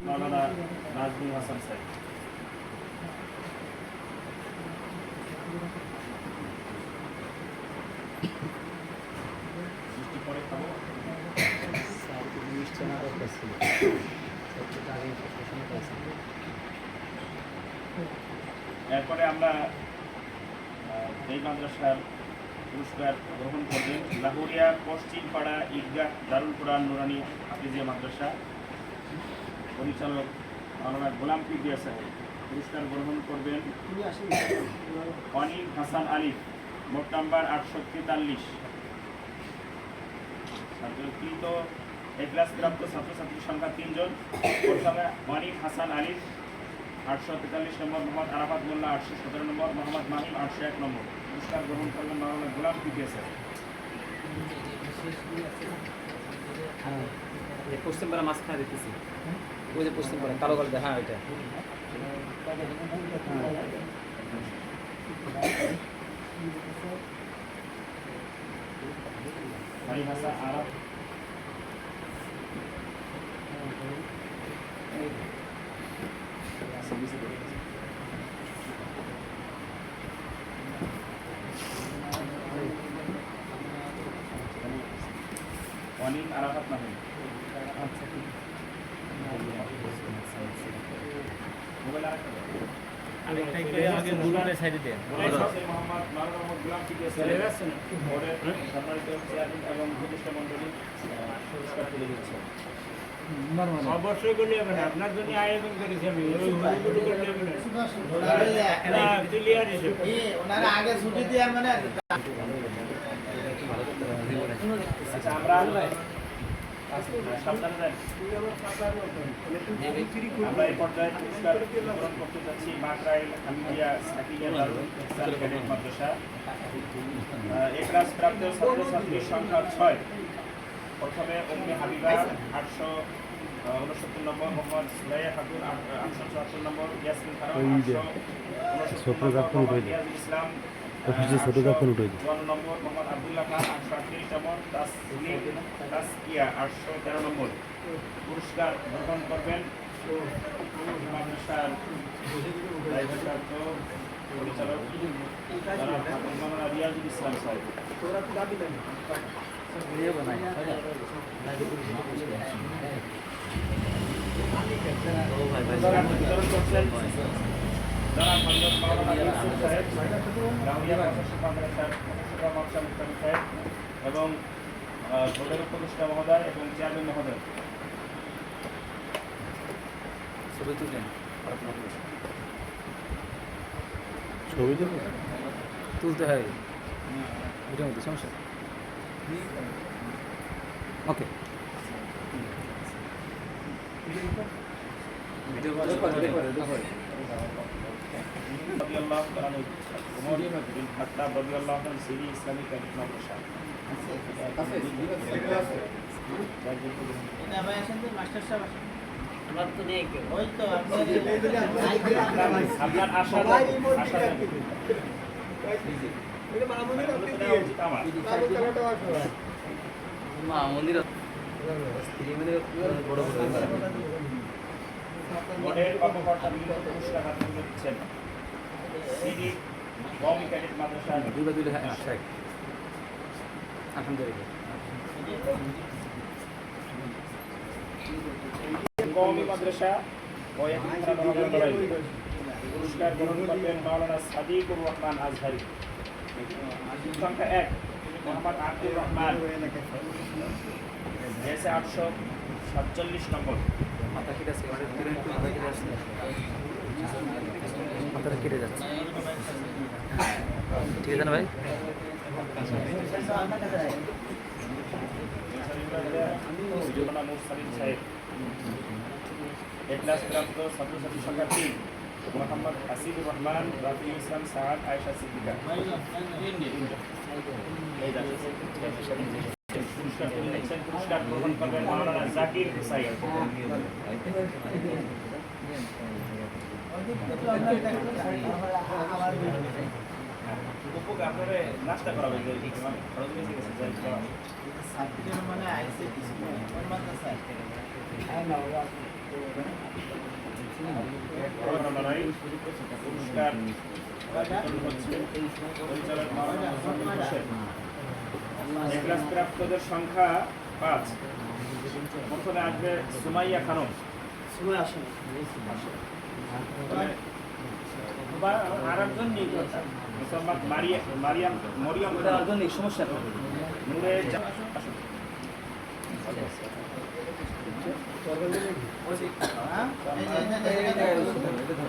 মাওলানা নাজমুল হাসান সাহেব। পরে খাবো এরপরে আমরা এই মাদ্রাসার পুরস্কার গ্রহণ করবেন লাহোরিয়া পশ্চিম পাড়া ঈদগাহ দারুল কোরআন নুরানি হাফিজিয়া মাদ্রাসা পরিচালক মাওলানা গোলাম পিডিয়া সাহেব। পুরস্কার গ্রহণ করবেন অনিম হাসান আলিফ, মোট নাম্বার 843। ছাত্রকৃত এ ক্লাস প্রাপ্ত ছাত্রছাত্রীর সংখ্যা 3 জন। প্রথমে অনিম হাসান আলিফ 843 নম্বর, মোহাম্মদ আরাফাত মোল্লা 817 নম্বর, মোহাম্মদ মাহিম 801 নম্বর। পুরস্কার গ্রহণ করবেন মাওলানা গোলাম পিডিয়া সাহেব। পশ্চিম পাড়া মাঝখানে দেখতেছি, ওই যে পশ্চিম পাড়া কালো কালো, হ্যাঁ ওইটা। অনিল আরাফাত মাহিম। মোবাইল আগে গুগলের সাইডে দেন। মোহাম্মদ মাওলানা গোলাম পিডিয়া সাহেব সম্মানিত চেয়ারম্যান এবং উপদেষ্টা মণ্ডলী পুরস্কার তুলে দিচ্ছে। অবশ্যই করলে হবে না, আপনার জন্য আয়োজন করেছি আমি। ওনারা আগে ছুটি দিয়ে মানে আমরা এই পর্যায়ে পুরস্কার বিতরণ করতে যাচ্ছি মাকরাইল হামিদিয়া সাকিয়া দারুল ইসলাম ক্যাডেট মাদ্রাসা। এ ক্লাস প্রাপ্ত ছাত্রছাত্রীর সংখ্যা 6। প্রথমে উম্মে হাবিবা 869 নম্বর, মোহাম্মদ সুরাইয়া খাতুন 874 নম্বর, ইয়াসমিন খারাম 869 নম্বর, ইসলাম 54 নম্বর, মোহাম্মদ আব্দুল্লাহ খান 838 নম্বর, তাসকিয়া 813 নম্বর। পুরস্কার গ্রহণ করবেন মাদ্রাসার দায়িত্বপ্রাপ্ত পরিচালক মাওলানা রিয়াজুল ইসলাম সাহেব। বিতরণ করছেন জনাব হযরত মাওলানা ইউসুফ সাহেব, রাউরিয়া মাদ্রাসা মাদ্রাসার প্রশাসক মাকসাম ইসলামী সাহেব এবং বোর্ডের উপদেষ্টা মহোদয় এবং চেয়ারম্যান মহোদয়। ছবি তুললেন, ছবি তুলতে হয় ভিডিওর মধ্যে, সমস্যা ওকে। ভিডিও রাদিয়াল্লাহু তাআলা ওমর বিন খাত্তাব রাদিয়াল্লাহু তাআলা সিরি ইসলামিক ক্যাডেট মাদ্রাসা। মাস্টার সাহেব আমার তো নেই, ওই তো আপনার আশা মন্দির বড় বোর্ডের কর্মকর্তা বিভিন্ন পুরস্কার হাতে তুলে দিচ্ছেন। সিরি কওমি ক্যাডেট মাদ্রাসা কওমি মাদ্রাসা পুরস্কার গ্রহণ করবেন মাওলানা সাদিকুর রহমান আজহারি। সংখ্যা 1 মোহাম্মদ আব্দুর রহমান 847 নম্বর। মাথা কেটে আছে, মাথাটা কেটে যাচ্ছে, ঠিক আছে না ভাই? এ ক্লাস প্রাপ্ত ছাত্রছাত্রী সংখ্যা 3। মোহাম্মদ হাসিবুর রহমান, রাফি ইসলাম সাহাদ, আয়েশা সিদ্দিকা। পুরস্কার গ্রহণ করবেন মাওলানা জাকির হুসাইন। আপনারা নাস্তা করাবেন খরচ বেশি গেছে মানে আইসে কিছু পুরস্কার বিতরণ হচ্ছে পরিচালক মাওলানা মোহাম্মদ হোসেন। এই ক্লাস প্রাপ্তদের সংখ্যা 5। প্রথমে আসবে সুমাইয়া খানম। সময় আসে না। বা আরেকজন নিয়ে কথা মোসাম্মদ মরিয়ম সমস্যা নেই। নূরে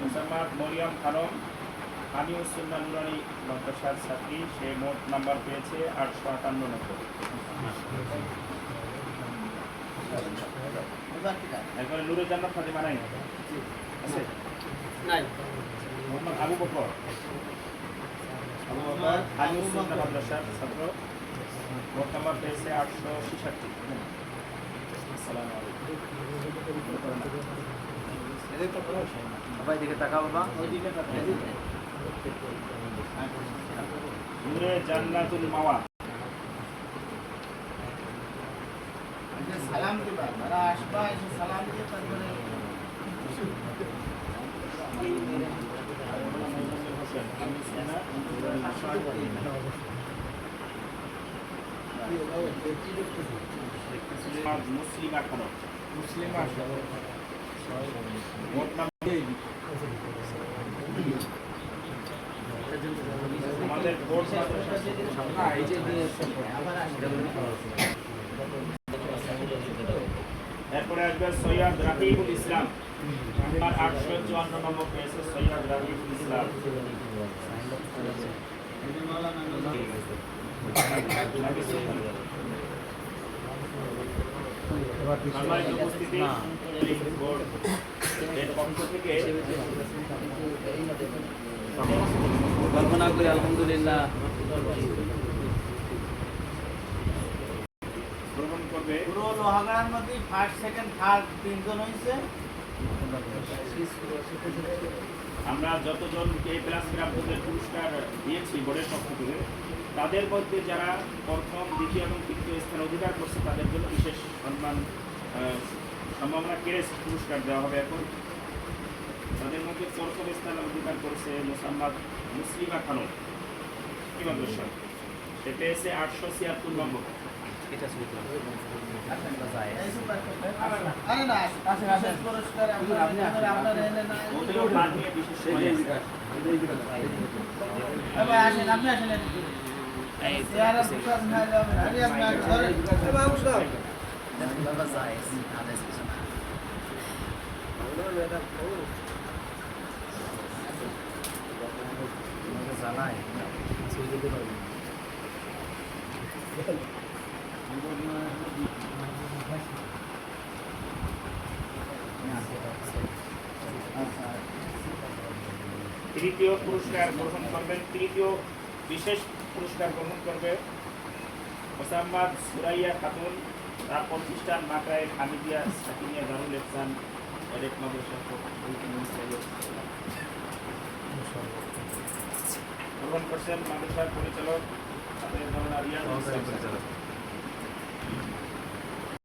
মোসাম্মদ মরিয়ম খানম আমিউসুন্নাহ নুরানী মাদ্রাসার ছাত্রী। সে মোট নাম্বার পেয়েছে 858। এরপরে নূরে জান্নাত ফাতেমা নাই আছে নাই। মোহাম্মদ আবু বকর আমিউসুন্নাহ মাদ্রাসার ছাত্র, মোট নাম্বার পেয়েছে 866। আসসালামু আলাইকুম। সবাই দিকে তাকাও বাবা। নূরে জান্নাতুল মাওয়া সালাম দিবা যারা আসবা এসে সালাম দিয়ে তারপরে মুসলিমা খানম। মুসলিম আসবে মোট নাম্বার আমাদের বোর্ড মাদ্রাসা না এই যে এরপরে আসবে সৈয়দ রাকিবুল ইসলাম। আর 854 নম্বর পেয়েছে সৈয়দ রাকিবুল ইসলাম। সম্মানিত উপস্থিতি, বোর্ড এর পক্ষ থেকে কল্পনা করি আলহামদুলিল্লাহ। গ্রহণ করবে পুরো লোহাগাড়ার মধ্যে ফার্স্ট সেকেন্ড থার্ড 3 জন হয়েছে। আমরা যতজন এই প্লাস প্রাপ্তদের পুরস্কার দিয়েছি বোর্ডের পক্ষ থেকে, তাদের মধ্যে যারা প্রথম, দ্বিতীয় এবং তৃতীয় স্থান অধিকার করছে তাদের জন্য বিশেষ সম্ভাবনা কেড়ে পুরস্কার দেওয়া হবে। এখন তাদের মধ্যে প্রথম স্থান অধিকার করেছে মোসাম্মদ মুসলিমা খানম মাদ্রাসা। সে পেয়েছে 876 নম্বর। আরে না বিশেষ পুরস্কার আপনার এনে না ওদেরও মান নিয়ে বিশেষ সময় আছে। ভাই আসেন, আপনি আসেন চেয়ারের বিকাশ না যাবে আরে আপনি ধরেন বাবু সাহেব তৃতীয় পুরস্কার গ্রহণ করবেন, তৃতীয় বিশেষ পুরস্কার গ্রহণ করবে মোসাম্মদ সুরাইয়া খাতুন। তার প্রতিষ্ঠান মাকায়ে হামিদিয়া সাকিনিয়া দারুল ইহসান এরেক মাদ্রাসা গ্রহণ করছেন মাদ্রাসার পরিচালক রিয়াজ